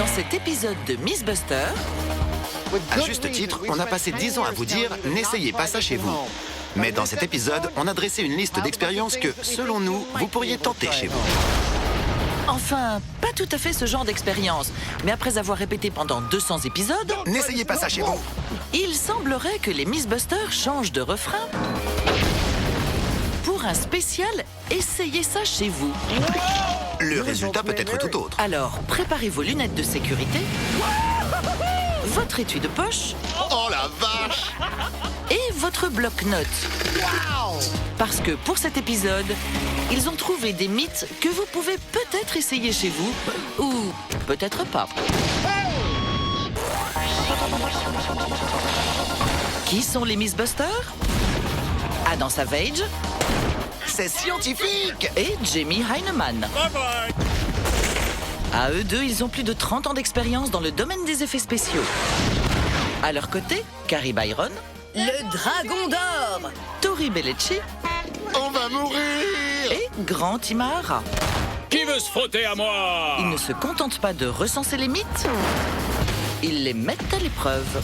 Dans cet épisode de Miss Buster, À juste titre, on a passé 10 ans à vous dire « N'essayez pas ça chez vous ». Mais dans cet épisode, on a dressé une liste d'expériences que, selon nous, vous pourriez tenter chez vous. enfin, pas tout à fait ce genre d'expérience, mais après avoir répété pendant 200 épisodes, N'essayez pas ça chez vous. il semblerait que les Miss Buster changent de refrain pour un spécial « Essayez ça chez vous ». Le résultat peut être tout autre. Alors, préparez vos lunettes de sécurité, votre étui de poche Oh la vache! et votre bloc-notes. Parce que pour cet épisode, ils ont trouvé des mythes que vous pouvez peut-être essayer chez vous, ou peut-être pas. Qui sont les Miss Buster? Adam Savage C'est scientifique! et Jamie Heineman. À eux deux, ils ont plus de 30 ans d'expérience dans le domaine des effets spéciaux. À leur côté, Carrie Byron, Le dragon d'or! Tori Belleci On va mourir! et Grant Imahara. Qui veut se frotter à moi? Ils ne se contentent pas de recenser les mythes, ils les mettent à l'épreuve.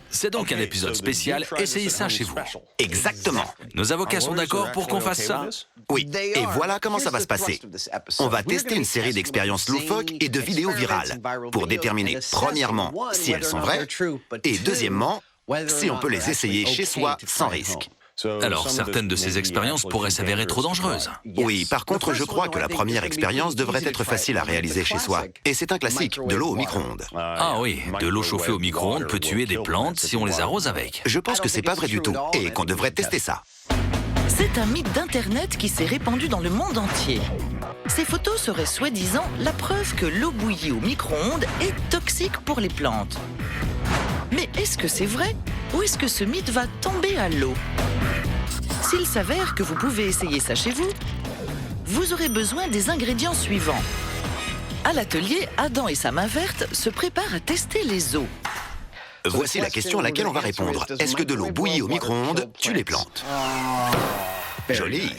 C'est donc un épisode spécial, essayez ça chez vous. Exactement. Nos avocats sont d'accord pour qu'on fasse ça? Oui, et voilà comment ça va se passer. On va tester une série d'expériences loufoques et de vidéos virales pour déterminer, premièrement, si elles sont vraies, et deuxièmement, si on peut les essayer chez soi sans risque. Alors, certaines de ces expériences pourraient s'avérer trop dangereuses. Oui, par contre, je crois que la première expérience devrait être facile à réaliser chez soi. Et c'est un classique, de l'eau au micro-ondes. Ah oui, de l'eau chauffée au micro-ondes peut tuer des plantes si on les arrose avec. Je pense que c'est pas vrai du tout, et qu'on devrait tester ça. C'est un mythe d'Internet qui s'est répandu dans le monde entier. Ces photos seraient soi-disant la preuve que l'eau bouillie au micro-ondes est toxique pour les plantes. Mais est-ce que c'est vrai ou est-ce que ce mythe va tomber à l'eau? S'il s'avère que vous pouvez essayer ça chez vous, vous aurez besoin des ingrédients suivants. À l'atelier, Adam et sa main verte se préparent à tester les os. Voici la question à laquelle on va répondre. Est-ce que de l'eau bouillie au micro-ondes tue les plantes? Joli.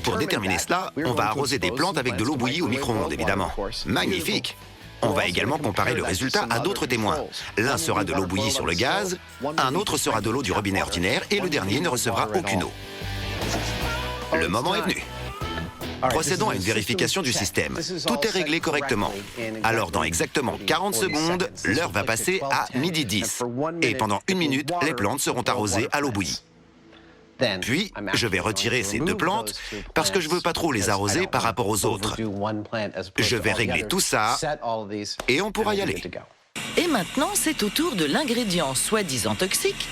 Pour déterminer cela, on va arroser des plantes avec de l'eau bouillie au micro-ondes, évidemment. Magnifique. On va également comparer le résultat à d'autres témoins. L'un sera de l'eau bouillie sur le gaz, un autre sera de l'eau du robinet ordinaire et le dernier ne recevra aucune eau. Le moment est venu. Procédons à une vérification du système. Tout est réglé correctement. Alors, dans exactement 40 secondes, l'heure va passer à 12h10. Et pendant 1 minute, les plantes seront arrosées à l'eau bouillie. Puis, je vais retirer ces 2 plantes parce que je ne veux pas trop les arroser par rapport aux autres. Je vais régler tout ça et on pourra y aller. Et maintenant, c'est au tour de l'ingrédient soi-disant toxique,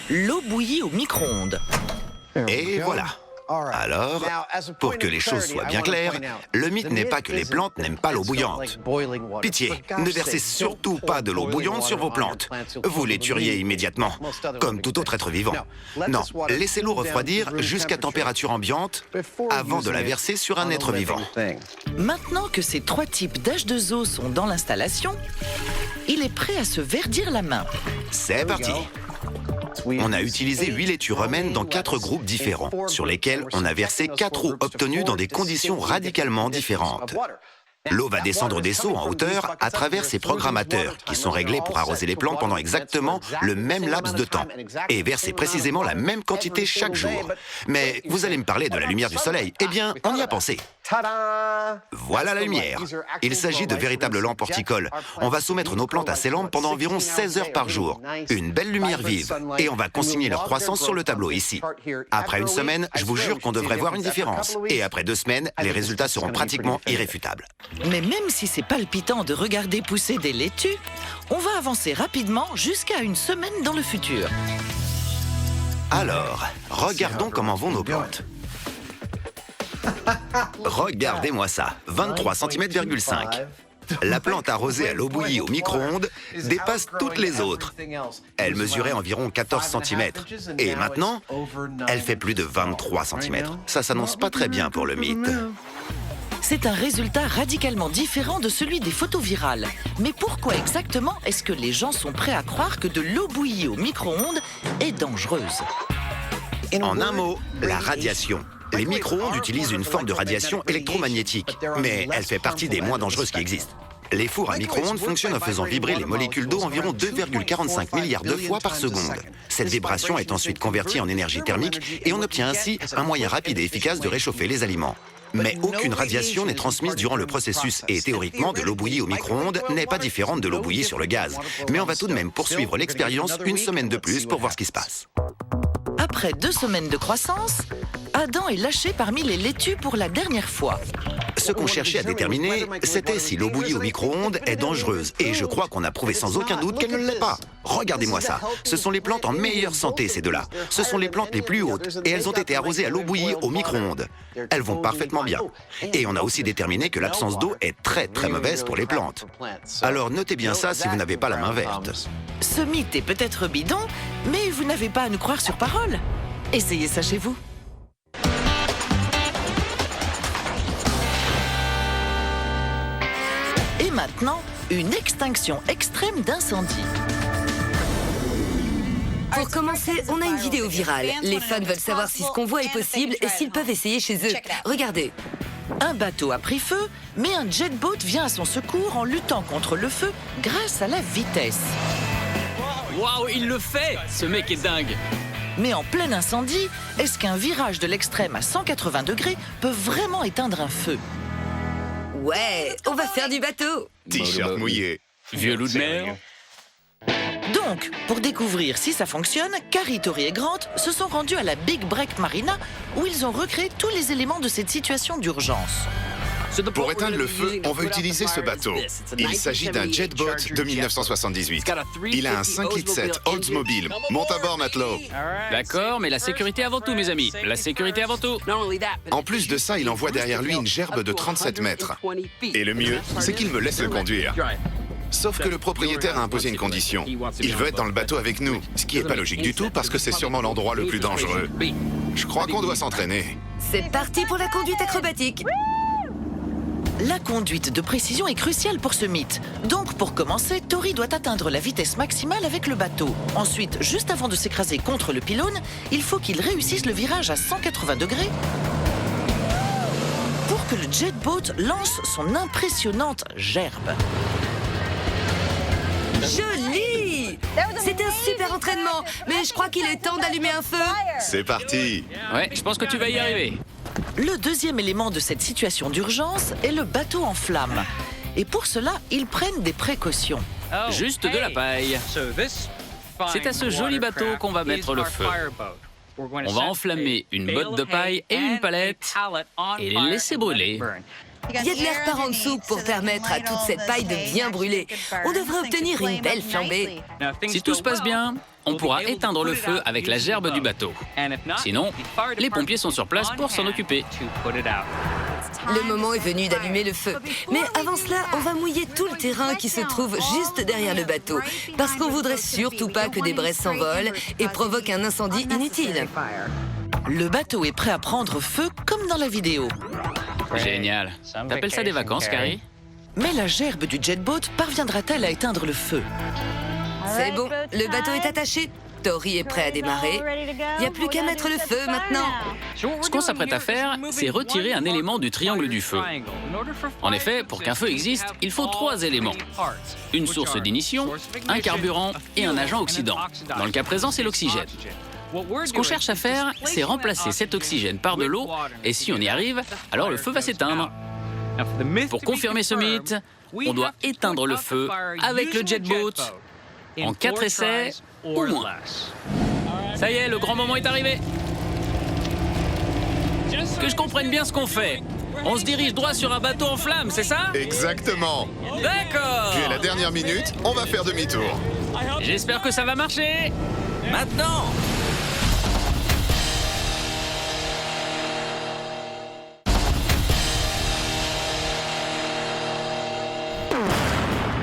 l'eau bouillie au micro-ondes. Et voilà. Alors, pour que les choses soient bien claires, le mythe n'est pas que les plantes n'aiment pas l'eau bouillante. Pitié, ne versez surtout pas de l'eau bouillante sur vos plantes. Vous les tueriez immédiatement, comme tout autre être vivant. Non, laissez l'eau refroidir jusqu'à température ambiante avant de la verser sur un être vivant. Maintenant que ces 3 types d'H2O sont dans l'installation, il est prêt à se verdir la main. C'est parti. On a utilisé 8 laitues romaines dans 4 groupes différents, sur lesquels on a versé 4 eaux obtenues dans des conditions radicalement différentes. L'eau va descendre des seaux en hauteur à travers ces programmateurs qui sont réglés pour arroser les plantes pendant exactement le même laps de temps et verser précisément la même quantité chaque jour. Mais vous allez me parler de la lumière du soleil. Eh bien, on y a pensé. Voilà la lumière. Il s'agit de véritables lampes horticoles. On va soumettre nos plantes à ces lampes pendant environ 16 heures par jour. Une belle lumière vive. Et on va consigner leur croissance sur le tableau ici. Après 1 semaine, je vous jure qu'on devrait voir une différence. Et après 2 semaines, les résultats seront pratiquement irréfutables. Mais même si c'est palpitant de regarder pousser des laitues, on va avancer rapidement jusqu'à 1 semaine dans le futur. Alors, regardons comment vont nos plantes. Regardez-moi ça, 23 cm,5. La plante arrosée à l'eau bouillie au micro-ondes dépasse toutes les autres. Elle mesurait environ 14 cm. Et maintenant, elle fait plus de 23 cm. Ça s'annonce pas très bien pour le mythe. C'est un résultat radicalement différent de celui des photos virales. Mais pourquoi exactement est-ce que les gens sont prêts à croire que de l'eau bouillie au micro-ondes est dangereuse? En un mot, la radiation. Les micro-ondes utilisent une forme de radiation électromagnétique, mais elle fait partie des moins dangereuses qui existent. Les fours à micro-ondes fonctionnent en faisant vibrer les molécules d'eau environ 2,45 milliards de fois par seconde. Cette vibration est ensuite convertie en énergie thermique et on obtient ainsi un moyen rapide et efficace de réchauffer les aliments. Mais aucune radiation n'est transmise durant le processus et théoriquement, de l'eau bouillie au micro-ondes n'est pas différente de l'eau bouillie sur le gaz. Mais on va tout de même poursuivre l'expérience une semaine de plus pour voir ce qui se passe. Après 2 semaines de croissance, Adam est lâché parmi les laitues pour la dernière fois. Ce qu'on cherchait à déterminer, c'était si l'eau bouillie au micro-ondes est dangereuse. Et je crois qu'on a prouvé sans aucun doute qu'elle ne l'est pas. Regardez-moi ça. Ce sont les plantes en meilleure santé, ces deux-là. Ce sont les plantes les plus hautes. Et elles ont été arrosées à l'eau bouillie au micro-ondes. Elles vont parfaitement bien. Et on a aussi déterminé que l'absence d'eau est très très mauvaise pour les plantes. Alors notez bien ça si vous n'avez pas la main verte. Ce mythe est peut-être bidon, mais vous n'avez pas à nous croire sur parole. Essayez ça chez vous. Et maintenant, une extinction extrême d'incendie. Pour commencer, on a une vidéo virale. Les fans veulent savoir si ce qu'on voit est possible et s'ils peuvent essayer chez eux. Regardez. Un bateau a pris feu, mais un jet-boat vient à son secours en luttant contre le feu grâce à la vitesse. Waouh, il le fait! Ce mec est dingue! Mais en plein incendie, est-ce qu'un virage de l'extrême à 180 degrés peut vraiment éteindre un feu? Ouais, on va faire du bateau. T-shirt mouillé. Vieux loup de mer? Donc, pour découvrir si ça fonctionne, Carrie, Tori et Grant se sont rendus à la Big Break Marina où ils ont recréé tous les éléments de cette situation d'urgence. Pour éteindre le feu, on va utiliser ce bateau. Il s'agit d'un jet-boat de 1978. Il a un 5,7 litres Oldsmobile. Monte à bord, matelot. D'accord, mais la sécurité avant tout, mes amis. La sécurité avant tout. En plus de ça, il envoie derrière lui une gerbe de 37 mètres. Et le mieux, c'est qu'il me laisse le conduire. Sauf que le propriétaire a imposé une condition. Il veut être dans le bateau avec nous, ce qui n'est pas logique du tout parce que c'est sûrement l'endroit le plus dangereux. Je crois qu'on doit s'entraîner. C'est parti pour la conduite acrobatique. La conduite de précision est cruciale pour ce mythe. Donc, pour commencer, Tori doit atteindre la vitesse maximale avec le bateau. Ensuite, juste avant de s'écraser contre le pylône, il faut qu'il réussisse le virage à 180 degrés pour que le jet-boat lance son impressionnante gerbe. Joli! C'était un super entraînement, mais je crois qu'il est temps d'allumer un feu. C'est parti. Ouais, je pense que tu vas y arriver. Le deuxième élément de cette situation d'urgence est le bateau en flammes. Et pour cela, ils prennent des précautions. Juste de la paille. C'est à ce joli bateau qu'on va mettre le feu. On va enflammer une botte de paille et une palette et les laisser brûler. Il y a de l'air par en dessous pour permettre à toute cette paille de bien brûler. On devrait obtenir une belle flambée. Si tout se passe bien, on pourra éteindre le feu avec la gerbe du bateau. Sinon, les pompiers sont sur place pour s'en occuper. Le moment est venu d'allumer le feu. Mais avant cela, on va mouiller tout le terrain qui se trouve juste derrière le bateau. Parce qu'on voudrait surtout pas que des braises s'envolent et provoquent un incendie inutile. Le bateau est prêt à prendre feu comme dans la vidéo. Génial. T'appelles ça des vacances, Carrie? Mais la gerbe du jet-boat parviendra-t-elle à éteindre le feu? C'est bon, le bateau est attaché. Tori est prêt à démarrer. Il n'y a plus qu'à mettre le feu maintenant. Ce qu'on s'apprête à faire, c'est retirer un élément du triangle du feu. En effet, pour qu'un feu existe, il faut 3 éléments. Une source d'ignition, un carburant et un agent oxydant. Dans le cas présent, c'est l'oxygène. Ce qu'on cherche à faire, c'est remplacer cet oxygène par de l'eau, et si on y arrive, alors le feu va s'éteindre. Pour confirmer ce mythe, on doit éteindre le feu avec le jet-boat en 4 essais ou moins. Ça y est, le grand moment est arrivé. Que je comprenne bien ce qu'on fait. On se dirige droit sur un bateau en flammes, c'est ça? Exactement. D'accord. Puis à la dernière minute, on va faire demi-tour. J'espère que ça va marcher. Maintenant.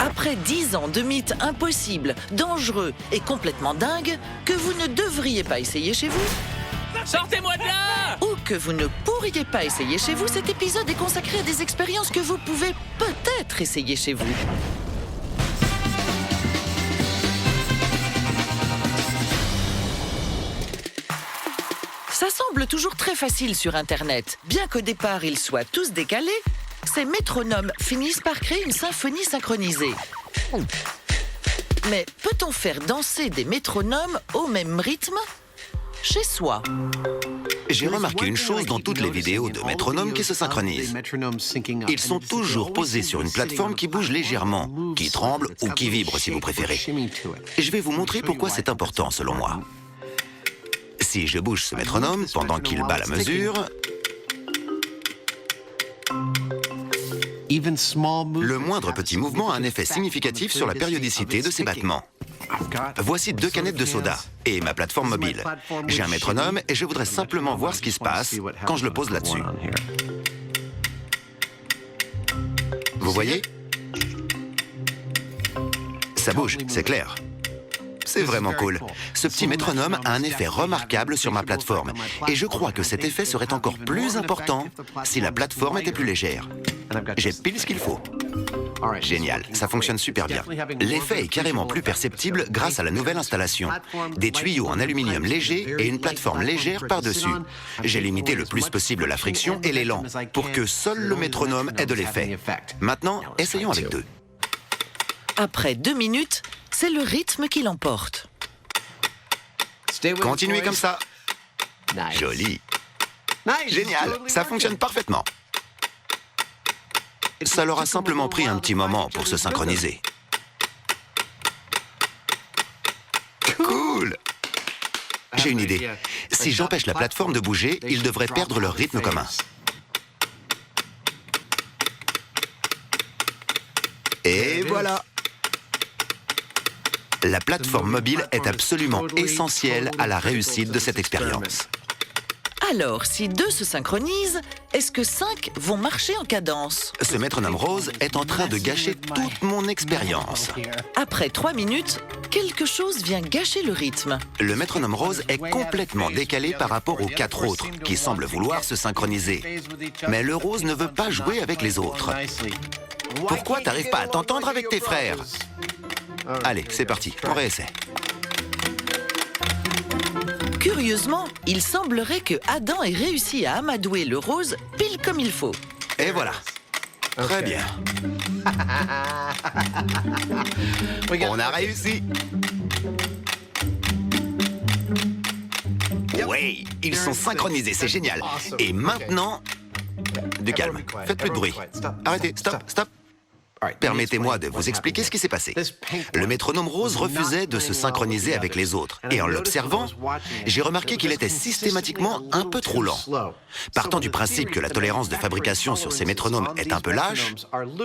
Après 10 ans de mythes impossibles, dangereux et complètement dingues que vous ne devriez pas essayer chez vous, Sortez-moi de là! Ou que vous ne pourriez pas essayer chez vous, cet épisode est consacré à des expériences que vous pouvez peut-être essayer chez vous. Ça semble toujours très facile sur Internet. Bien qu'au départ ils soient tous décalés, ces métronomes finissent par créer une symphonie synchronisée. Mais peut-on faire danser des métronomes au même rythme chez soi? J'ai remarqué une chose dans toutes les vidéos de métronomes qui se synchronisent. Ils sont toujours posés sur une plateforme qui bouge légèrement, qui tremble ou qui vibre si vous préférez. Je vais vous montrer pourquoi c'est important selon moi. Si je bouge ce métronome pendant qu'il bat la mesure, le moindre petit mouvement a un effet significatif sur la périodicité de ces battements. Voici 2 canettes de soda et ma plateforme mobile. J'ai un métronome et je voudrais simplement voir ce qui se passe quand je le pose là-dessus. Vous voyez? Ça bouge, c'est clair. C'est vraiment cool. Ce petit métronome a un effet remarquable sur ma plateforme. Et je crois que cet effet serait encore plus important si la plateforme était plus légère. J'ai pile ce qu'il faut. Génial, ça fonctionne super bien. L'effet est carrément plus perceptible grâce à la nouvelle installation. Des tuyaux en aluminium léger et une plateforme légère par-dessus. J'ai limité le plus possible la friction et l'élan pour que seul le métronome ait de l'effet. Maintenant, essayons avec 2. Après 2 minutes, c'est le rythme qui l'emporte. Continuez comme ça. Joli. Génial, ça fonctionne parfaitement. Ça leur a simplement pris un petit moment pour se synchroniser. Cool! J'ai une idée. Si j'empêche la plateforme de bouger, ils devraient perdre leur rythme commun. Et voilà! La plateforme mobile est absolument essentielle à la réussite de cette expérience. Alors, si 2 se synchronisent, est-ce que 5 vont marcher en cadence? Ce métronome rose est en train de gâcher toute mon expérience. Après 3 minutes, quelque chose vient gâcher le rythme. Le métronome rose est complètement décalé par rapport aux 4 autres, qui semblent vouloir se synchroniser. Mais le rose ne veut pas jouer avec les autres. Pourquoi t'arrives pas à t'entendre avec tes frères? Allez, c'est parti, on réessaie. Curieusement, il semblerait que Adam ait réussi à amadouer le rose pile comme il faut. Et voilà. Très bien. On a réussi. Oui, ils sont synchronisés, c'est génial. Et maintenant... Du calme, faites plus de bruit. Arrêtez, stop, stop. Permettez-moi de vous expliquer ce qui s'est passé. Le métronome rose refusait de se synchroniser avec les autres. Et en l'observant, j'ai remarqué qu'il était systématiquement un peu trop lent. Partant du principe que la tolérance de fabrication sur ces métronomes est un peu lâche,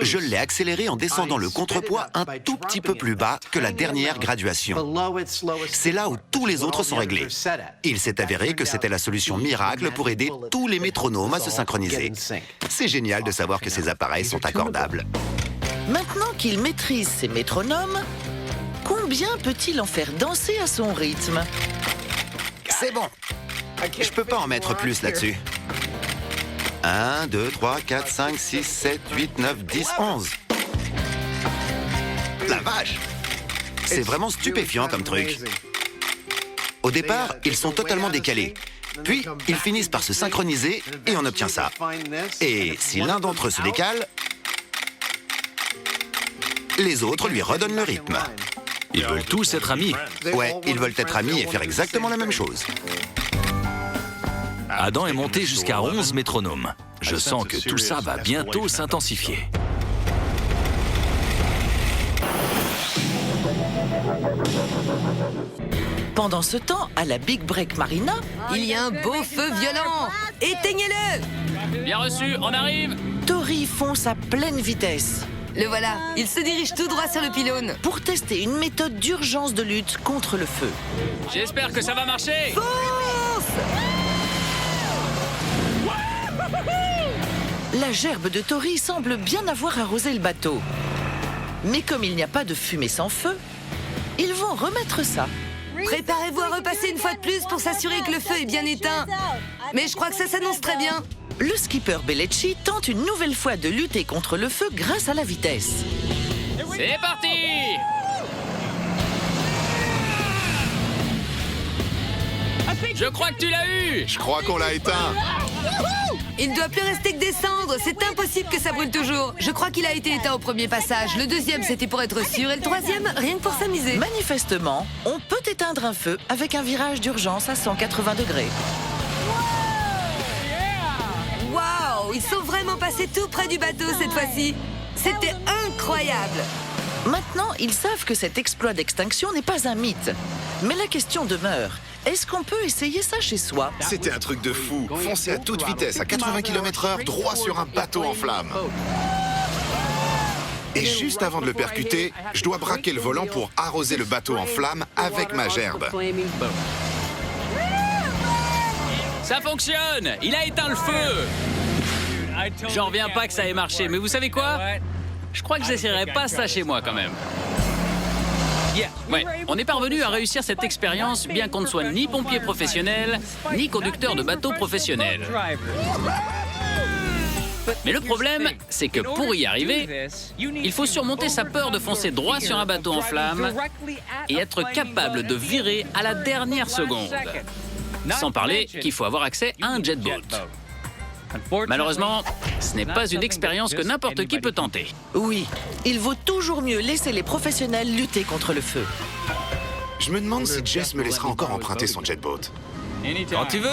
je l'ai accéléré en descendant le contrepoids un tout petit peu plus bas que la dernière graduation. C'est là où tous les autres sont réglés. Il s'est avéré que c'était la solution miracle pour aider tous les métronomes à se synchroniser. C'est génial de savoir que ces appareils sont accordables. Maintenant qu'il maîtrise ses métronomes, combien peut-il en faire danser à son rythme? C'est bon. Je peux pas en mettre plus là-dessus. 1, 2, 3, 4, 5, 6, 7, 8, 9, 10, 11. La vache! C'est vraiment stupéfiant comme truc. Au départ, ils sont totalement décalés. Puis, ils finissent par se synchroniser et on obtient ça. Et si l'un d'entre eux se décale, les autres lui redonnent le rythme. Ils veulent tous être amis. Ouais, ils veulent être amis et faire exactement la même chose. Adam est monté jusqu'à 11 métronomes. Je sens que tout ça va bientôt s'intensifier. Pendant ce temps, à la Big Break Marina, Il y a un beau feu violent. Éteignez-le! Bien reçu, on arrive! Tori fonce à pleine vitesse Le voilà. Il se dirige tout droit sur le pylône. pour tester une méthode d'urgence de lutte contre le feu. J'espère que ça va marcher! La gerbe de Tori semble bien avoir arrosé le bateau. Mais comme il n'y a pas de fumée sans feu, ils vont remettre ça. Préparez-vous à repasser une fois de plus pour s'assurer que le feu est bien éteint. Mais je crois que ça s'annonce très bien. Le skipper Bellecci tente une nouvelle fois de lutter contre le feu grâce à la vitesse. C'est parti! Je crois que tu l'as eu! Je crois qu'on l'a éteint. Il ne doit plus rester que des cendres. C'est impossible que ça brûle toujours. Je crois qu'il a été éteint au premier passage. Le deuxième, c'était pour être sûr. Et le troisième, rien que pour s'amuser. Manifestement, on peut éteindre un feu avec un virage d'urgence à 180 degrés. Waouh! Ils sont vraiment passés tout près du bateau cette fois-ci. C'était incroyable. Maintenant, ils savent que cet exploit d'extinction n'est pas un mythe. Mais la question demeure, est-ce qu'on peut essayer ça chez soi? C'était un truc de fou. Foncer à toute vitesse, à 80 km/h, droit sur un bateau en flammes. Et juste avant de le percuter, je dois braquer le volant pour arroser le bateau en flammes avec ma gerbe. Ça fonctionne! Il a éteint le feu! J'en reviens pas que ça ait marché, mais vous savez quoi? Je crois que j'essaierai pas ça chez moi quand même. Ouais, on est parvenu à réussir cette expérience bien qu'on ne soit ni pompier professionnel, ni conducteur de bateau professionnel. Mais le problème, c'est que pour y arriver, il faut surmonter sa peur de foncer droit sur un bateau en flammes et être capable de virer à la dernière seconde. Sans parler qu'il faut avoir accès à un jet boat. Malheureusement, ce n'est pas une expérience que n'importe qui peut tenter. Oui, il vaut toujours mieux laisser les professionnels lutter contre le feu. Je me demande si Jess me laissera encore emprunter son jet boat. Quand tu veux.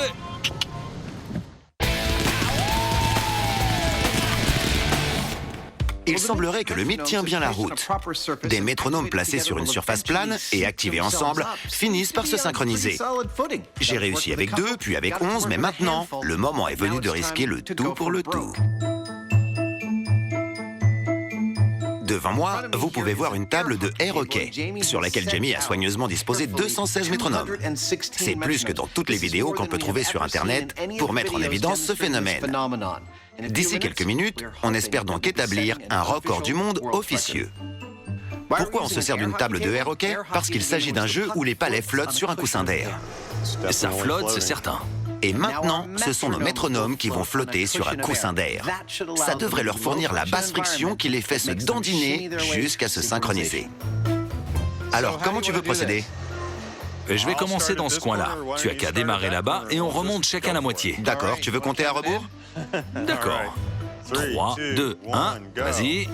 Il semblerait que le mythe tient bien la route. Des métronomes placés sur une surface plane et activés ensemble finissent par se synchroniser. J'ai réussi avec 2, puis avec 11, mais maintenant, le moment est venu de risquer le tout pour le tout. Devant moi, vous pouvez voir une table de air hockey, sur laquelle Jamie a soigneusement disposé 216 métronomes. C'est plus que dans toutes les vidéos qu'on peut trouver sur Internet pour mettre en évidence ce phénomène. D'ici quelques minutes, on espère donc établir un record du monde officieux. Pourquoi on se sert d'une table de air hockey? Parce qu'il s'agit d'un jeu où les palets flottent sur un coussin d'air. Ça flotte, c'est certain. Et maintenant, ce sont nos métronomes qui vont flotter sur un coussin d'air. Ça devrait leur fournir la basse friction qui les fait se dandiner jusqu'à se synchroniser. Alors, comment tu veux procéder? Je vais commencer dans ce coin-là. Tu as qu'à démarrer là-bas et on remonte chacun la moitié. D'accord, tu veux compter à rebours? D'accord. 3, 2, 1, vas-y.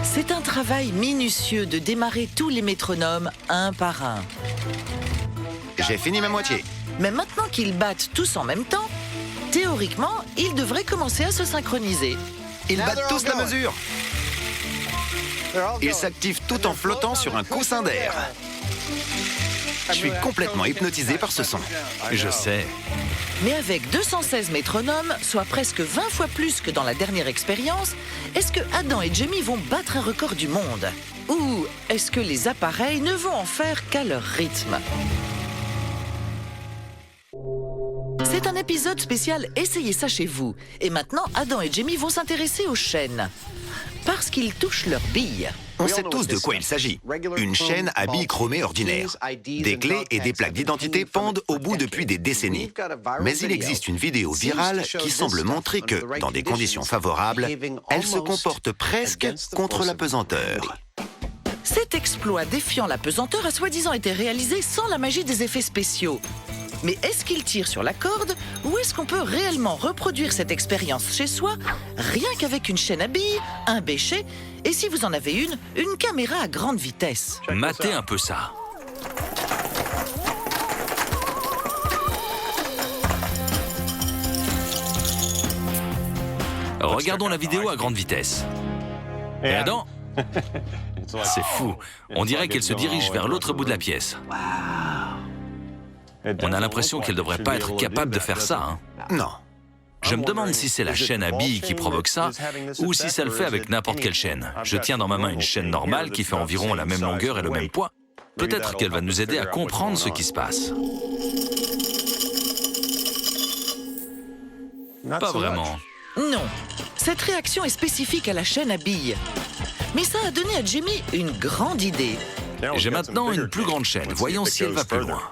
C'est un travail minutieux de démarrer tous les métronomes un par un. J'ai fini ma moitié. Mais maintenant qu'ils battent tous en même temps, théoriquement, ils devraient commencer à se synchroniser. Ils battent tous la mesure. Ils s'activent tout en flottant sur un coussin d'air. Je suis complètement hypnotisé par ce son. Je sais. Mais avec 216 métronomes, soit presque 20 fois plus que dans la dernière expérience, est-ce que Adam et Jamie vont battre un record du monde? Ou est-ce que les appareils ne vont en faire qu'à leur rythme? C'est un épisode spécial Essayez ça chez vous. Et maintenant, Adam et Jamie vont s'intéresser aux chaînes. Parce qu'ils touchent leurs billes. On sait tous de quoi il s'agit. Une chaîne à billes chromées ordinaires. Des clés et des plaques d'identité pendent au bout depuis des décennies. Mais il existe une vidéo virale qui semble montrer que, dans des conditions favorables, elle se comporte presque contre la pesanteur. Cet exploit défiant la pesanteur a soi-disant été réalisé sans la magie des effets spéciaux. Mais est-ce qu'il tire sur la corde ou est-ce qu'on peut réellement reproduire cette expérience chez soi rien qu'avec une chaîne à billes, un béchet et si vous en avez une caméra à grande vitesse? Matez un peu ça. Regardons la vidéo à grande vitesse. Et Adam? C'est fou. On dirait qu'elle se dirige vers l'autre bout de la pièce. On a l'impression qu'elle ne devrait pas être capable de faire ça, hein. Non. Je me demande si c'est la chaîne à billes qui provoque ça ou si ça le fait avec n'importe quelle chaîne. Je tiens dans ma main une chaîne normale qui fait environ la même longueur et le même poids. Peut-être qu'elle va nous aider à comprendre ce qui se passe. Pas vraiment. Non, cette réaction est spécifique à la chaîne à billes. Mais ça a donné à Jamie une grande idée. J'ai maintenant une plus grande chaîne. Voyons si elle va plus loin.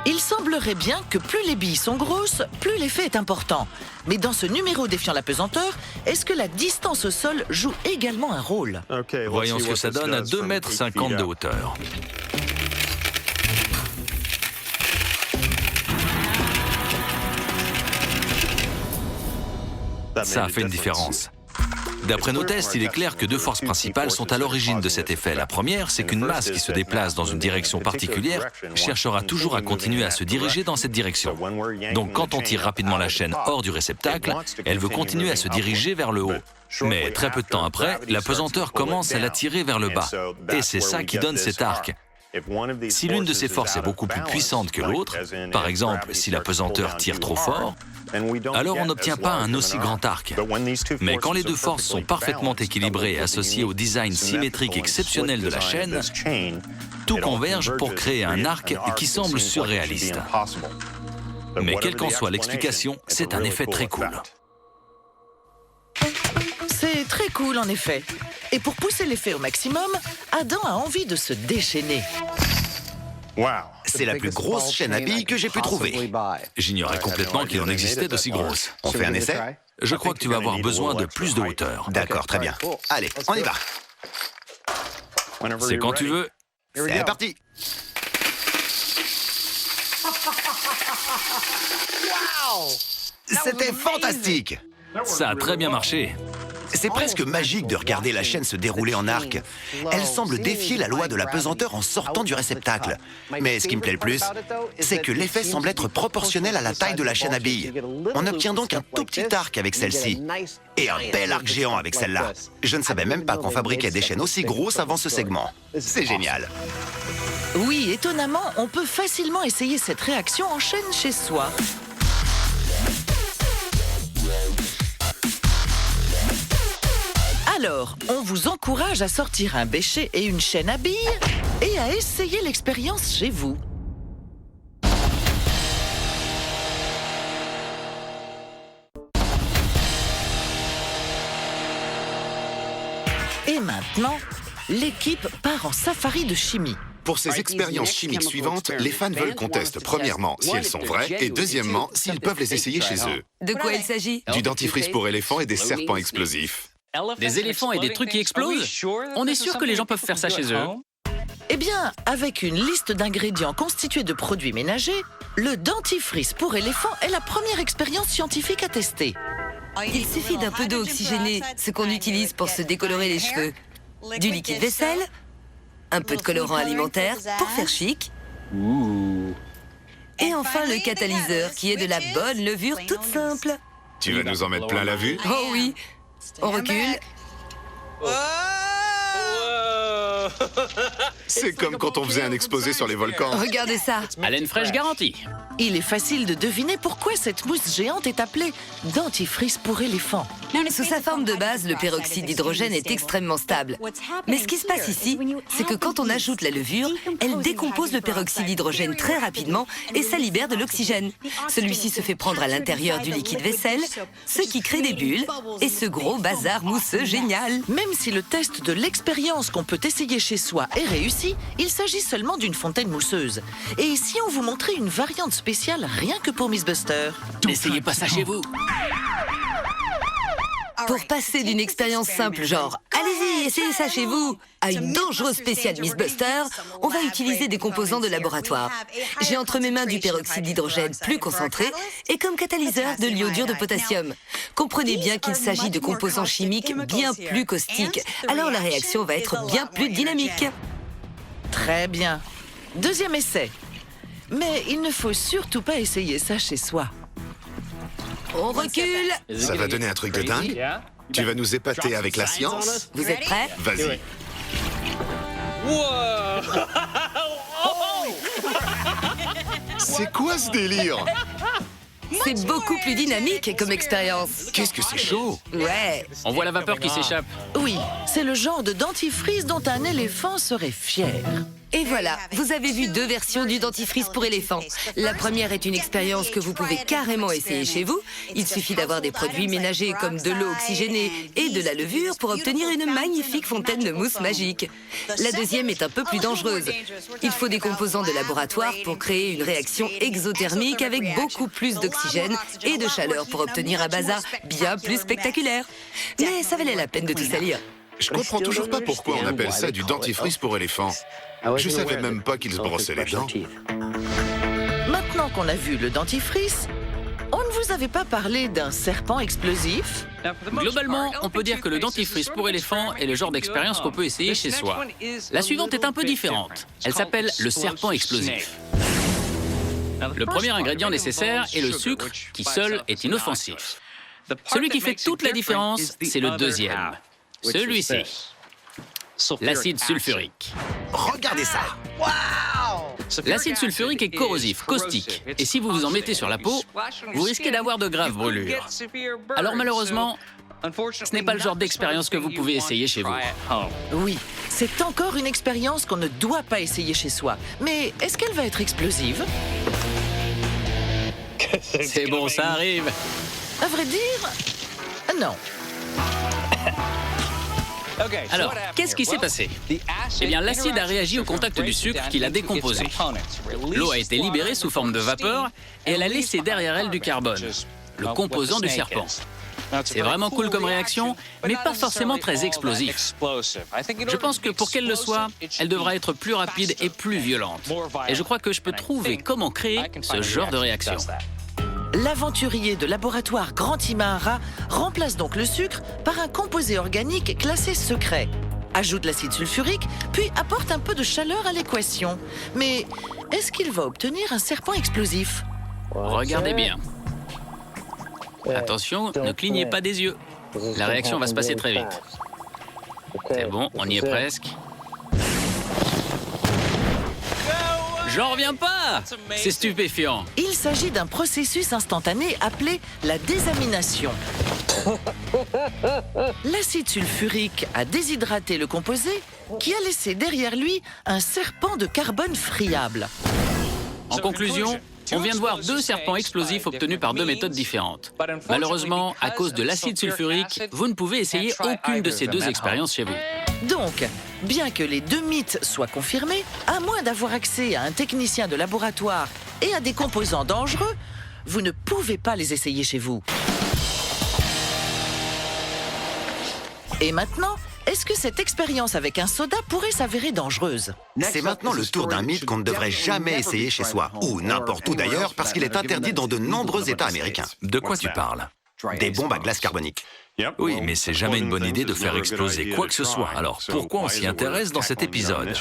Il semblerait bien que plus les billes sont grosses, plus l'effet est important. Mais dans ce numéro défiant la pesanteur, est-ce que la distance au sol joue également un rôle? Voyons ce que ça donne à 2,50 m de hauteur. Ça a fait une différence. D'après nos tests, il est clair que deux forces principales sont à l'origine de cet effet. La première, c'est qu'une masse qui se déplace dans une direction particulière cherchera toujours à continuer à se diriger dans cette direction. Donc quand on tire rapidement la chaîne hors du réceptacle, elle veut continuer à se diriger vers le haut. Mais très peu de temps après, la pesanteur commence à la tirer vers le bas. Et c'est ça qui donne cet arc. Si l'une de ces forces est beaucoup plus puissante que l'autre, par exemple si la pesanteur tire trop fort, alors on n'obtient pas un aussi grand arc. Mais quand les deux forces sont parfaitement équilibrées et associées au design symétrique exceptionnel de la chaîne, tout converge pour créer un arc qui semble surréaliste. Mais quelle qu'en soit l'explication, c'est un effet très cool. C'est très cool en effet. Et pour pousser l'effet au maximum, Adam a envie de se déchaîner. C'est la plus grosse chaîne à billes que j'ai pu trouver. J'ignorais complètement qu'il en existait d'aussi grosses. On fait un essai? Je crois que tu vas avoir besoin de plus de hauteur. D'accord, très bien. Allez, on y va. C'est quand tu veux. C'est parti. C'était fantastique. Ça a très bien marché. C'est presque magique de regarder la chaîne se dérouler en arc. Elle semble défier la loi de la pesanteur en sortant du réceptacle. Mais ce qui me plaît le plus, c'est que l'effet semble être proportionnel à la taille de la chaîne à billes. On obtient donc un tout petit arc avec celle-ci. Et un bel arc géant avec celle-là. Je ne savais même pas qu'on fabriquait des chaînes aussi grosses avant ce segment. C'est génial. Oui, étonnamment, on peut facilement essayer cette réaction en chaîne chez soi. Alors, on vous encourage à sortir un bêcher et une chaîne à billes et à essayer l'expérience chez vous. Et maintenant, l'équipe part en safari de chimie. Pour ces expériences chimiques suivantes, les fans veulent qu'on teste premièrement si elles sont vraies et deuxièmement s'ils peuvent les essayer chez eux. De quoi il s'agit? Du dentifrice pour éléphants et des serpents explosifs. Des éléphants et des trucs qui explosent? On est sûr que les gens peuvent faire ça chez eux? Eh bien, avec une liste d'ingrédients constituée de produits ménagers, le dentifrice pour éléphants est la première expérience scientifique à tester. Il suffit d'un peu d'eau oxygénée, ce qu'on utilise pour se décolorer les cheveux, du liquide vaisselle, un peu de colorant alimentaire pour faire chic, et enfin le catalyseur qui est de la bonne levure toute simple. Tu vas nous en mettre plein la vue? Oh oui. On recule. C'est comme quand on faisait un exposé sur les volcans. Regardez ça. Haleine fraîche garantie. Il est facile de deviner pourquoi cette mousse géante est appelée dentifrice pour éléphants. Sous sa forme de base, le peroxyde d'hydrogène est extrêmement stable. Mais ce qui se passe ici, c'est que quand on ajoute la levure, elle décompose le peroxyde d'hydrogène très rapidement et ça libère de l'oxygène. Celui-ci se fait prendre à l'intérieur du liquide vaisselle, ce qui crée des bulles et ce gros bazar mousseux génial. Même si le test de l'expérience qu'on peut essayer chez soi est réussi, il s'agit seulement d'une fontaine mousseuse. Et ici, on vous montrait une variante spéciale rien que pour Miss Buster. N'essayez pas ça chez vous. Pour passer d'une expérience simple genre « Allez-y, essayez ça chez vous » à une dangereuse spéciale Miss Buster, on va utiliser des composants de laboratoire. J'ai entre mes mains du peroxyde d'hydrogène plus concentré et comme catalyseur de l'iodure de potassium. Comprenez bien qu'il s'agit de composants chimiques bien plus caustiques, alors la réaction va être bien plus dynamique. Très bien. Deuxième essai. Mais il ne faut surtout pas essayer ça chez soi. On recule. Ça va donner un truc de dingue. Tu vas nous épater avec la science? Vous êtes prêts? Vas-y. C'est quoi ce délire? C'est beaucoup plus dynamique comme expérience. Qu'est-ce que c'est chaud? Ouais. On voit la vapeur qui s'échappe. Oui, c'est le genre de dentifrice dont un éléphant serait fier. Et voilà, vous avez vu 2 versions du dentifrice pour éléphants. La première est une expérience que vous pouvez carrément essayer chez vous. Il suffit d'avoir des produits ménagers comme de l'eau oxygénée et de la levure pour obtenir une magnifique fontaine de mousse magique. La deuxième est un peu plus dangereuse. Il faut des composants de laboratoire pour créer une réaction exothermique avec beaucoup plus d'oxygène et de chaleur pour obtenir un bazar bien plus spectaculaire. Mais ça valait la peine de tout salir. Je comprends toujours pas pourquoi on appelle ça du dentifrice pour éléphants. Je savais même pas qu'ils se brossaient les dents. Maintenant qu'on a vu le dentifrice, on ne vous avait pas parlé d'un serpent explosif? Globalement, on peut dire que le dentifrice pour éléphant est le genre d'expérience qu'on peut essayer chez soi. La suivante est un peu différente. Elle s'appelle le serpent explosif. Le premier ingrédient nécessaire est le sucre, qui seul est inoffensif. Celui qui fait toute la différence, c'est le deuxième. Celui-ci. L'acide sulfurique. Regardez ça! L'acide sulfurique est corrosif, caustique, et si vous vous en mettez sur la peau, vous risquez d'avoir de graves brûlures. Alors malheureusement, ce n'est pas le genre d'expérience que vous pouvez essayer chez vous. Oui, c'est encore une expérience qu'on ne doit pas essayer chez soi. Mais est-ce qu'elle va être explosive? C'est bon, ça arrive. À vrai dire, non. Alors, qu'est-ce qui s'est passé? Eh bien, l'acide a réagi au contact du sucre qui l'a décomposé. L'eau a été libérée sous forme de vapeur et elle a laissé derrière elle du carbone, le composant du serpent. C'est vraiment cool comme réaction, mais pas forcément très explosif. Je pense que pour qu'elle le soit, elle devra être plus rapide et plus violente. Et je crois que je peux trouver comment créer ce genre de réaction. L'aventurier de laboratoire Grand Imahara remplace donc le sucre par un composé organique classé secret. Ajoute l'acide sulfurique, puis apporte un peu de chaleur à l'équation. Mais est-ce qu'il va obtenir un serpent explosif? Regardez bien. Attention, ne clignez pas des yeux. La réaction va se passer très vite. C'est bon, on y est presque. J'en reviens pas! C'est stupéfiant. Il s'agit d'un processus instantané appelé la désamination. L'acide sulfurique a déshydraté le composé qui a laissé derrière lui un serpent de carbone friable. En conclusion, on vient de voir 2 serpents explosifs obtenus par 2 méthodes différentes. Malheureusement, à cause de l'acide sulfurique, vous ne pouvez essayer aucune de ces 2 expériences chez vous. Donc, bien que les 2 mythes soient confirmés, à moins d'avoir accès à un technicien de laboratoire et à des composants dangereux, vous ne pouvez pas les essayer chez vous. Et maintenant, est-ce que cette expérience avec un soda pourrait s'avérer dangereuse? C'est maintenant le tour d'un mythe qu'on ne devrait jamais essayer chez soi, ou n'importe où d'ailleurs, parce qu'il est interdit dans de nombreux États américains. De quoi tu parles? Des bombes à glace carbonique. Oui, mais c'est jamais une bonne idée de faire exploser quoi que ce soit. Alors pourquoi on s'y intéresse dans cet épisode?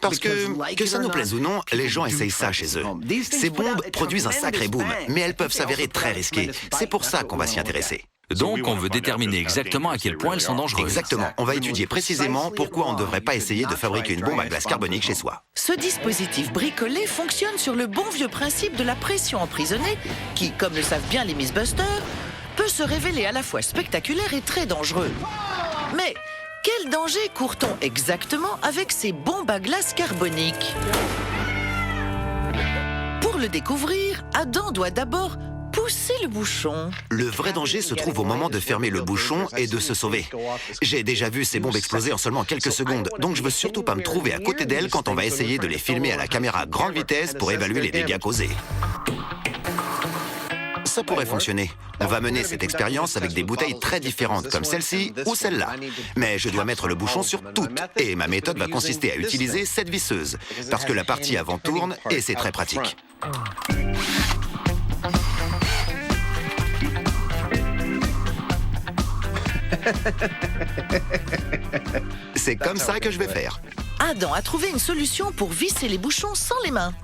Parce que ça nous plaise ou non, les gens essayent ça chez eux. Ces bombes produisent un sacré boom, mais elles peuvent s'avérer très risquées. C'est pour ça qu'on va s'y intéresser. Donc on veut déterminer exactement à quel point elles sont dangereuses. Exactement. On va étudier précisément pourquoi on ne devrait pas essayer de fabriquer une bombe à glace carbonique chez soi. Ce dispositif bricolé fonctionne sur le bon vieux principe de la pression emprisonnée qui, comme le savent bien les Mythbusters, peut se révéler à la fois spectaculaire et très dangereux. Mais quel danger court-on exactement avec ces bombes à glace carbonique? Pour le découvrir, Adam doit d'abord pousser le bouchon. Le vrai danger se trouve au moment de fermer le bouchon et de se sauver. J'ai déjà vu ces bombes exploser en seulement quelques secondes, donc je veux surtout pas me trouver à côté d'elles quand on va essayer de les filmer à la caméra à grande vitesse pour évaluer les dégâts causés. Ça pourrait fonctionner. On va mener cette expérience avec des bouteilles très différentes, comme celle-ci ou celle-là. Mais je dois mettre le bouchon sur toutes, et ma méthode va consister à utiliser cette visseuse, parce que la partie avant tourne et c'est très pratique. C'est comme ça que je vais faire. Adam a trouvé une solution pour visser les bouchons sans les mains.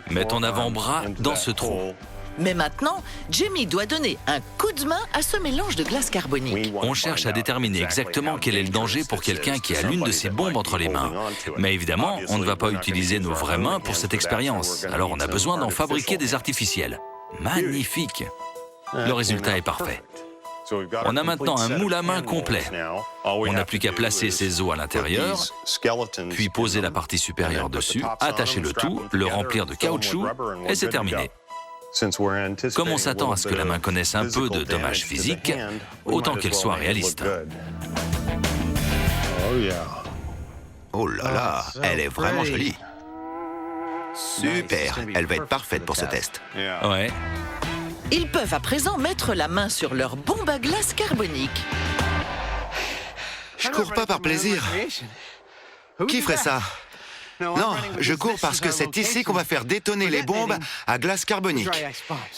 Mets ton avant-bras dans ce trou. Mais maintenant, Jamie doit donner un coup de main à ce mélange de glace carbonique. On cherche à déterminer exactement quel est le danger pour quelqu'un qui a l'une de ces bombes entre les mains. Mais évidemment, on ne va pas utiliser nos vraies mains pour cette expérience. Alors on a besoin d'en fabriquer des artificiels. Magnifique! Le résultat est parfait. On a maintenant un moule à main complet. On n'a plus qu'à placer ces os à l'intérieur, puis poser la partie supérieure dessus, attacher le tout, le remplir de caoutchouc, et c'est terminé. Comme on s'attend à ce que la main connaisse un peu de dommages physiques, autant qu'elle soit réaliste. Oh là là, elle est vraiment jolie. Super, elle va être parfaite pour ce test. Ouais. Ils peuvent à présent mettre la main sur leur bombe à glace carbonique. Je cours pas par plaisir. Qui ferait ça? Non, je cours parce que c'est ici qu'on va faire détonner les bombes à glace carbonique.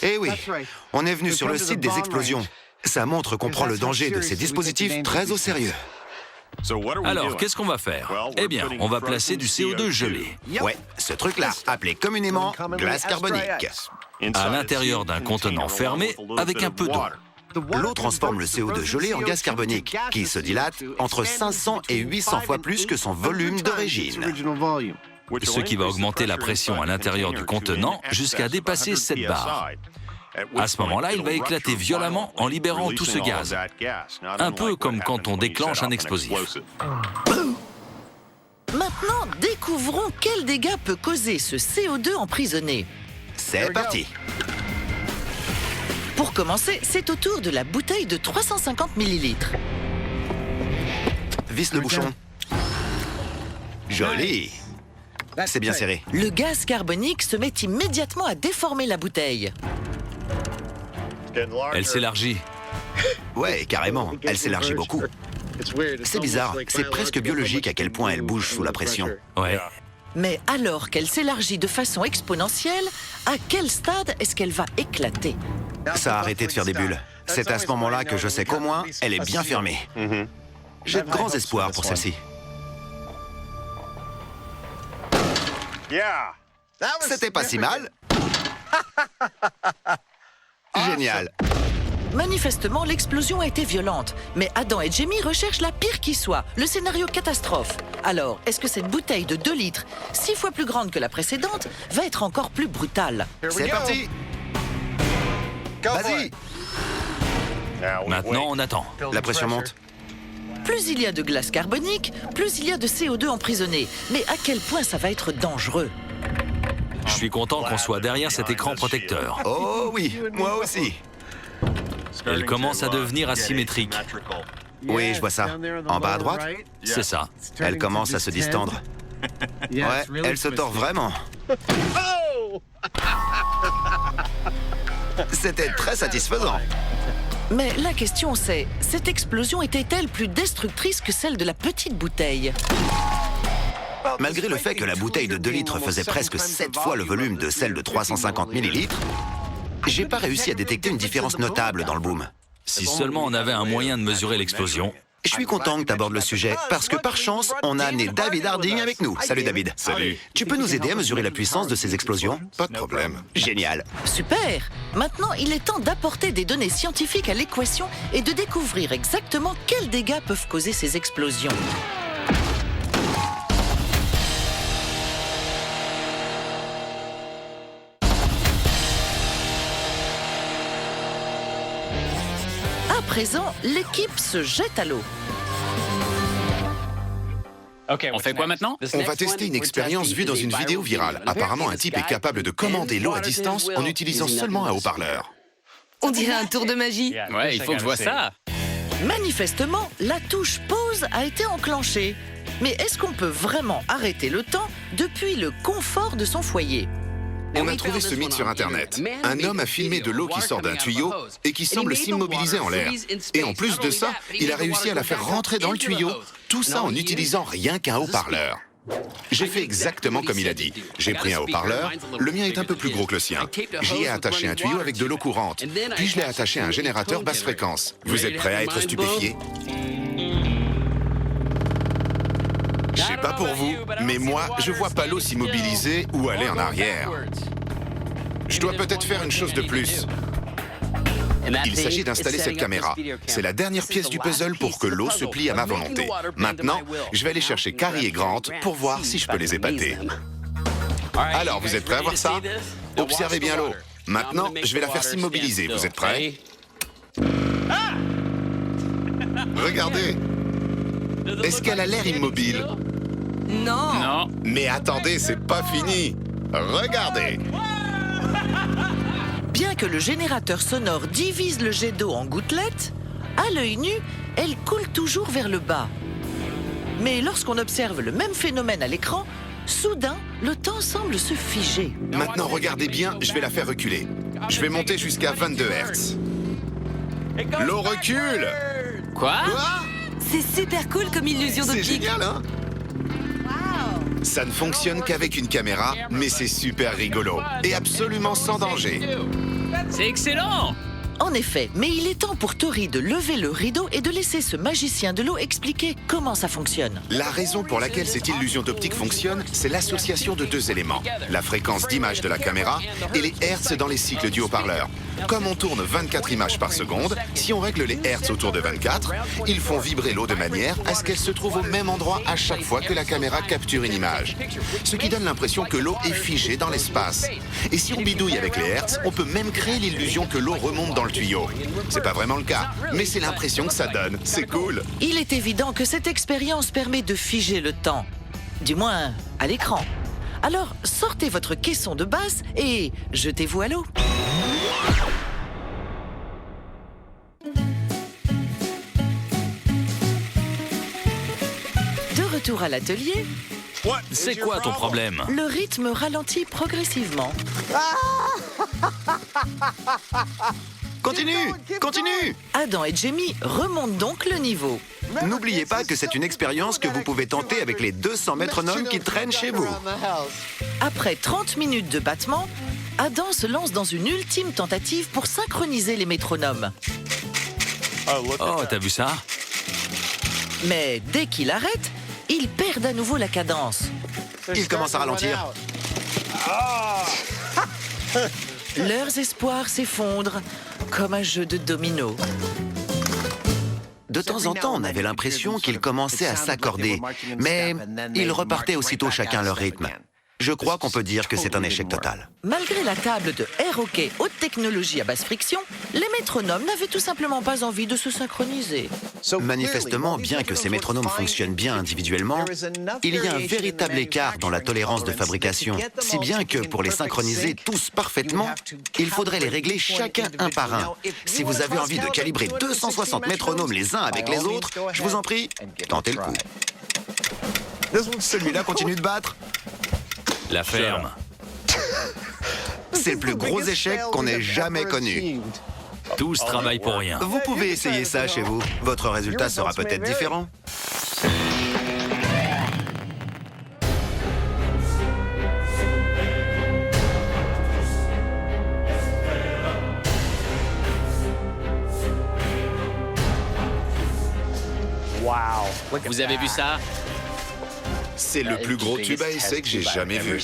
Eh oui, on est venu sur le site des explosions. Ça montre qu'on prend le danger de ces dispositifs très au sérieux. Alors, qu'est-ce qu'on va faire? Eh bien, on va placer du CO2 gelé Ouais, ce truc-là, appelé communément glace carbonique. à l'intérieur d'un contenant fermé avec un peu d'eau. L'eau transforme le CO2 gelé en gaz carbonique, qui se dilate entre 500 et 800 fois plus que son volume d'origine. Ce qui va augmenter la pression à l'intérieur du contenant jusqu'à dépasser cette barre. À ce moment-là, il va éclater violemment en libérant tout ce gaz. Un peu comme quand on déclenche un explosif. Maintenant, découvrons quels dégâts peut causer ce CO2 emprisonné. C'est parti. Pour commencer, c'est au tour de la bouteille de 350 ml. Visse le bouchon. Joli. C'est bien serré. Le gaz carbonique se met immédiatement à déformer la bouteille. Elle s'élargit. Ouais, carrément, elle s'élargit beaucoup. C'est bizarre, c'est presque biologique à quel point elle bouge sous la pression. Ouais. Mais alors qu'elle s'élargit de façon exponentielle, à quel stade est-ce qu'elle va éclater? Ça a arrêté de faire des bulles. C'est à ce moment-là que je sais qu'au moins, elle est bien fermée. J'ai de grands espoirs pour celle-ci. C'était pas si mal. Génial. Manifestement, l'explosion a été violente. Mais Adam et Jamie recherchent la pire qui soit, le scénario catastrophe. Alors, est-ce que cette bouteille de 2 litres, 6 fois plus grande que la précédente, va être encore plus brutale? C'est parti. Vas-y. Maintenant, on attend. La pression monte. Plus il y a de glace carbonique, plus il y a de CO2 emprisonné. Mais à quel point ça va être dangereux? Je suis content qu'on soit derrière cet écran protecteur. Oh oui, moi aussi. Elle commence à devenir asymétrique. Oui, je vois ça. En bas à droite, C'est ça. elle commence à se distendre. Ouais, elle se tord vraiment. C'était très satisfaisant. Mais la question c'est, cette explosion était-elle plus destructrice que celle de la petite bouteille? Malgré le fait que la bouteille de 2 litres faisait presque 7 fois le volume de celle de 350 millilitres, j'ai pas réussi à détecter une différence notable dans le boom. Si seulement on avait un moyen de mesurer l'explosion. Je suis content que tu abordes le sujet, parce que par chance, on a amené David Harding avec nous. Salut David. Salut. Tu peux nous aider à mesurer la puissance de ces explosions? Pas de problème. Génial. Super! Maintenant, il est temps d'apporter des données scientifiques à l'équation et de découvrir exactement quels dégâts peuvent causer ces explosions. À présent, l'équipe se jette à l'eau. On fait quoi maintenant? On va tester une expérience vue dans une vidéo virale. Apparemment, un type est capable de commander l'eau à distance en utilisant seulement un haut-parleur. On dirait un tour de magie. Ouais, il faut que je vois ça. Manifestement, la touche pause a été enclenchée. Mais est-ce qu'on peut vraiment arrêter le temps depuis le confort de son foyer? On a trouvé ce mythe sur Internet. Un homme a filmé de l'eau qui sort d'un tuyau et qui semble s'immobiliser en l'air. Et en plus de ça, il a réussi à la faire rentrer dans le tuyau. Tout ça en utilisant rien qu'un haut-parleur. J'ai fait exactement comme il a dit. J'ai pris un haut-parleur, le mien est un peu plus gros que le sien. J'y ai attaché un tuyau avec de l'eau courante, puis je l'ai attaché à un générateur basse fréquence. Vous êtes prêts à être stupéfiés? Je sais pas pour vous, mais moi, je vois pas l'eau s'immobiliser ou aller en arrière. Je dois peut-être faire une chose de plus. Il s'agit d'installer cette caméra. C'est la dernière pièce du puzzle pour que l'eau se plie à ma volonté. Maintenant, je vais aller chercher Carrie et Grant pour voir si je peux les épater. Alors, vous êtes prêts à voir ça? Observez bien l'eau. Maintenant, je vais la faire s'immobiliser. Vous êtes prêts? Regardez. Est-ce qu'elle a l'air immobile? Non. Non. Mais attendez, c'est pas fini. Regardez. Bien que le générateur sonore divise le jet d'eau en gouttelettes, à l'œil nu, elle coule toujours vers le bas. Mais lorsqu'on observe le même phénomène à l'écran, soudain, le temps semble se figer. Maintenant, regardez bien, je vais la faire reculer. Je vais monter jusqu'à 22 Hz. L'eau recule. Quoi? Quoi? C'est super cool comme illusion C'est d'optique. génial, hein? Ça ne fonctionne qu'avec une caméra, mais c'est super rigolo et absolument sans danger. C'est excellent! En effet, mais il est temps pour Tori de lever le rideau et de laisser ce magicien de l'eau expliquer comment ça fonctionne. La raison pour laquelle cette illusion d'optique fonctionne, c'est l'association de deux éléments. La fréquence d'image de la caméra et les hertz dans les cycles du haut-parleur. Comme on tourne 24 images par seconde, si on règle les hertz autour de 24, ils font vibrer l'eau de manière à ce qu'elle se trouve au même endroit à chaque fois que la caméra capture une image. Ce qui donne l'impression que l'eau est figée dans l'espace. Et si on bidouille avec les hertz, on peut même créer l'illusion que l'eau remonte dans le tuyau. C'est pas vraiment le cas, mais c'est l'impression que ça donne. C'est cool. Il est évident que cette expérience permet de figer le temps. Du moins, à l'écran. Alors, sortez votre caisson de basse et jetez-vous à l'eau. De retour à l'atelier, C'est quoi ton problème? le rythme ralentit progressivement. Continue! Continue! Adam et Jamie remontent donc le niveau. N'oubliez pas que c'est une expérience que vous pouvez tenter avec les 200 métronomes qui traînent chez vous. Après 30 minutes de battement, Adam se lance dans une ultime tentative pour synchroniser les métronomes. Oh, t'as vu ça? Mais dès qu'il arrête, il perd à nouveau la cadence. Il commence à ralentir. Leurs espoirs s'effondrent comme un jeu de dominos. De temps en temps, on avait l'impression qu'ils commençaient à s'accorder, mais ils repartaient aussitôt chacun leur rythme. Je crois qu'on peut dire que c'est un échec total. Malgré la table de air hockey haute technologie à basse friction, les métronomes n'avaient tout simplement pas envie de se synchroniser. Manifestement, bien que ces métronomes fonctionnent bien individuellement, il y a un véritable écart dans la tolérance de fabrication, si bien que pour les synchroniser tous parfaitement, il faudrait les régler chacun un par un. Si vous avez envie de calibrer 260 métronomes les uns avec les autres, je vous en prie, tentez le coup. Celui-là continue de battre. La ferme. C'est le plus gros échec qu'on ait jamais connu. Tout ce travail pour rien. Vous pouvez essayer ça chez vous. Votre résultat sera peut-être différent. Vous avez vu ça? C'est le plus gros tube à essai que j'ai jamais vu.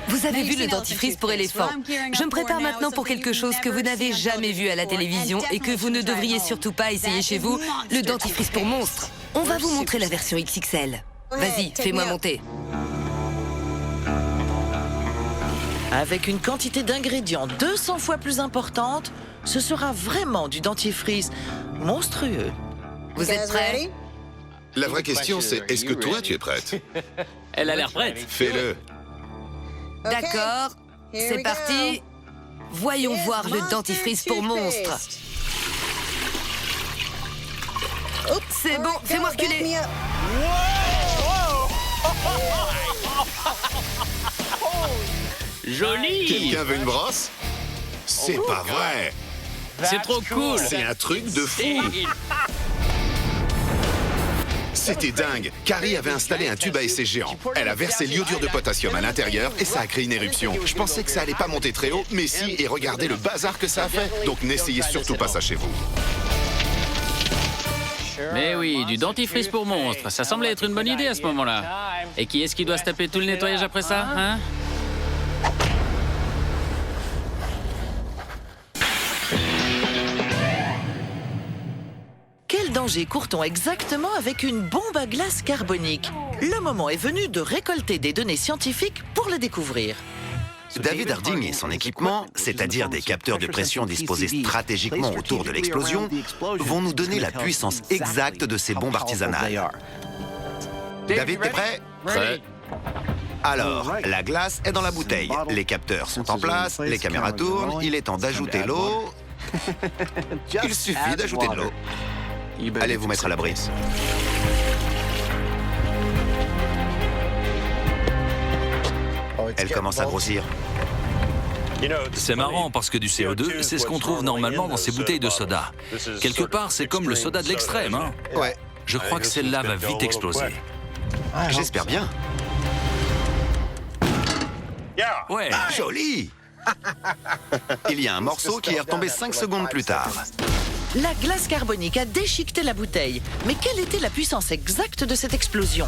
Vous avez vu le dentifrice pour éléphant. Je me prépare maintenant pour quelque chose que vous n'avez jamais vu à la télévision et que vous ne devriez surtout pas essayer chez vous, le dentifrice pour monstres. On va vous montrer la version XXL. Vas-y, fais-moi monter. Avec une quantité d'ingrédients 200 fois plus importante, ce sera vraiment du dentifrice monstrueux. Vous êtes prêts? La vraie question, c'est est-ce que toi, tu es prête? Elle a l'air prête. Fais-le. D'accord, c'est parti. Voyons voir le dentifrice pour monstres. C'est bon, fais-moi reculer. Joli! Quelqu'un veut une brosse? C'est pas vrai. C'est trop cool! C'est un truc de fou. C'était dingue. Carrie avait installé un tube à essai géant. Elle a versé l'iodure de potassium à l'intérieur et ça a créé une éruption. Je pensais que ça allait pas monter très haut, mais si, et regardez le bazar que ça a fait. Donc n'essayez surtout pas ça chez vous. Mais oui, du dentifrice pour monstres, ça semblait être une bonne idée à ce moment-là. Et qui est-ce qui doit se taper tout le nettoyage après ça, hein? Quel danger court-on exactement avec une bombe à glace carbonique? Le moment est venu de récolter des données scientifiques pour le découvrir. David Harding et son équipement, c'est-à-dire des capteurs de pression disposés stratégiquement autour de l'explosion, vont nous donner la puissance exacte de ces bombes artisanales. David, t'es prêt? Prêt. Alors, la glace est dans la bouteille, les capteurs sont en place, les caméras tournent, il est temps d'ajouter l'eau. Il suffit d'ajouter de l'eau. Allez vous mettre à l'abri. Elle commence à grossir. C'est marrant parce que du CO2, c'est ce qu'on trouve normalement dans ces bouteilles de soda. Quelque part, c'est comme le soda de l'extrême, hein? Ouais, Je crois que celle-là va vite exploser. j'espère bien. Ouais, Joli! Il y a un morceau qui est retombé 5 secondes plus tard. La glace carbonique a déchiqueté la bouteille. Mais quelle était la puissance exacte de cette explosion?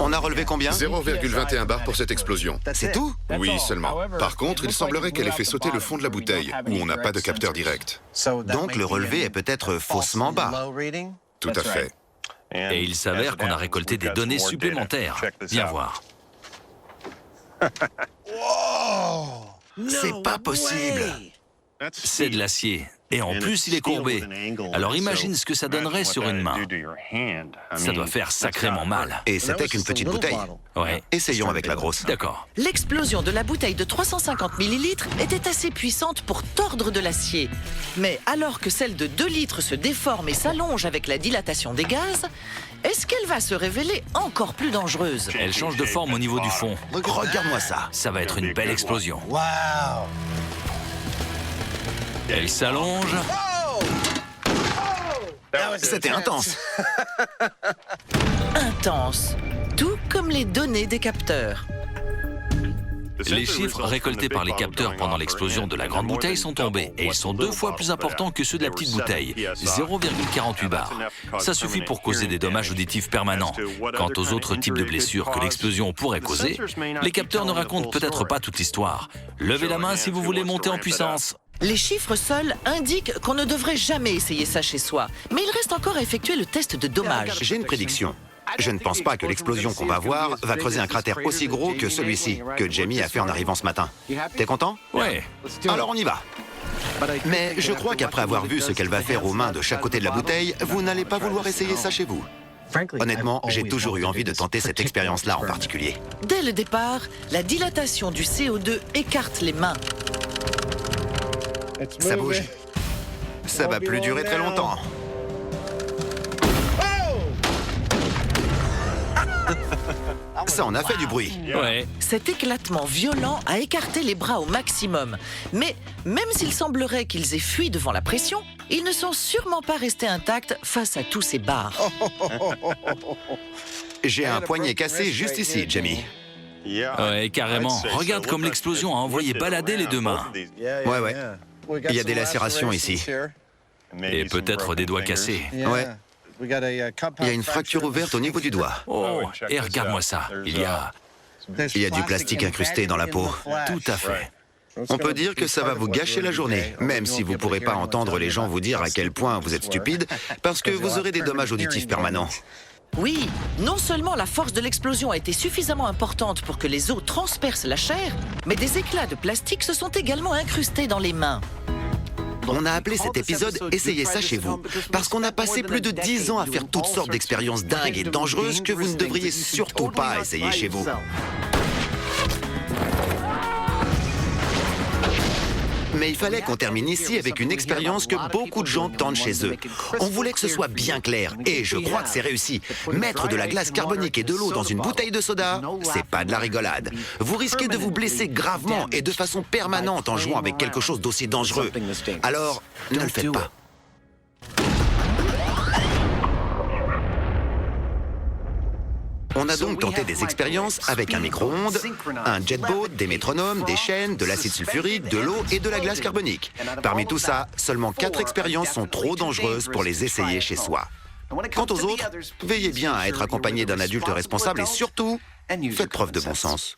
On a relevé combien? 0,21 bar pour cette explosion. C'est tout? Oui, seulement. Par contre, il semblerait qu'elle ait fait sauter le fond de la bouteille, où on n'a pas de capteur direct. Donc le relevé est peut-être faussement bas. Tout à fait. et il s'avère qu'on a récolté des données supplémentaires. Viens voir. C'est pas possible. C'est de l'acier. Et en plus, il est courbé. Alors imagine ce que ça donnerait sur une main. Ça doit faire sacrément mal. Et c'était qu'une petite bouteille. Ouais, Essayons avec la grosse. d'accord. L'explosion de la bouteille de 350 millilitres était assez puissante pour tordre de l'acier. Mais alors que celle de 2 litres se déforme et s'allonge avec la dilatation des gaz, est-ce qu'elle va se révéler encore plus dangereuse? Elle change de forme au niveau du fond. Regarde-moi ça. Ça va être une belle explosion. Elle s'allonge. C'était intense. Intense. Tout comme les données des capteurs. Les chiffres récoltés par les capteurs pendant l'explosion de la grande bouteille sont tombés et ils sont 2 fois plus importants que ceux de la petite bouteille, 0,48 bar. Ça suffit pour causer des dommages auditifs permanents. Quant aux autres types de blessures que l'explosion pourrait causer, les capteurs ne racontent peut-être pas toute l'histoire. Levez la main si vous voulez monter en puissance. Les chiffres seuls indiquent qu'on ne devrait jamais essayer ça chez soi. Mais il reste encore à effectuer le test de dommage. J'ai une prédiction. Je ne pense pas que l'explosion qu'on va voir va creuser un cratère aussi gros que celui-ci, que Jamie a fait en arrivant ce matin. T'es content? Ouais, Alors on y va. Mais je crois qu'après avoir vu ce qu'elle va faire aux mains de chaque côté de la bouteille, vous n'allez pas vouloir essayer ça chez vous. Honnêtement, j'ai toujours eu envie de tenter cette expérience-là en particulier. Dès le départ, la dilatation du CO2 écarte les mains. Ça bouge. Ça va plus durer très longtemps. Ça en a fait du bruit. ouais. Cet éclatement violent a écarté les bras au maximum. Mais même s'il semblerait qu'ils aient fui devant la pression, ils ne sont sûrement pas restés intacts face à tous ces barres. J'ai un poignet cassé juste ici, Jamie. Ouais, carrément. Regarde comme l'explosion a envoyé balader les 2 mains. Ouais. Il y a des lacérations ici. Et peut-être des doigts cassés. Ouais. Il y a une fracture ouverte au niveau du doigt. Oh, et regarde-moi ça. Il y a... Il y a du plastique incrusté dans la peau. Tout à fait. On peut dire que ça va vous gâcher la journée, même si vous ne pourrez pas entendre les gens vous dire à quel point vous êtes stupide, parce que vous aurez des dommages auditifs permanents. Oui, non seulement la force de l'explosion a été suffisamment importante pour que les os transpercent la chair, mais des éclats de plastique se sont également incrustés dans les mains. On a appelé cet épisode « Essayez ça chez vous », parce qu'on a passé plus de 10 ans à faire toutes sortes d'expériences dingues et dangereuses que vous ne devriez surtout pas essayer chez vous. Mais il fallait qu'on termine ici avec une expérience que beaucoup de gens tentent chez eux. On voulait que ce soit bien clair, et je crois que c'est réussi. Mettre de la glace carbonique et de l'eau dans une bouteille de soda, c'est pas de la rigolade. Vous risquez de vous blesser gravement et de façon permanente en jouant avec quelque chose d'aussi dangereux. Alors, ne le faites pas. On a donc tenté des expériences avec un micro-ondes, un jet-boat, des métronomes, des chaînes, de l'acide sulfurique, de l'eau et de la glace carbonique. Parmi tout ça, seulement 4 expériences sont trop dangereuses pour les essayer chez soi. Quant aux autres, veillez bien à être accompagné d'un adulte responsable et surtout, faites preuve de bon sens.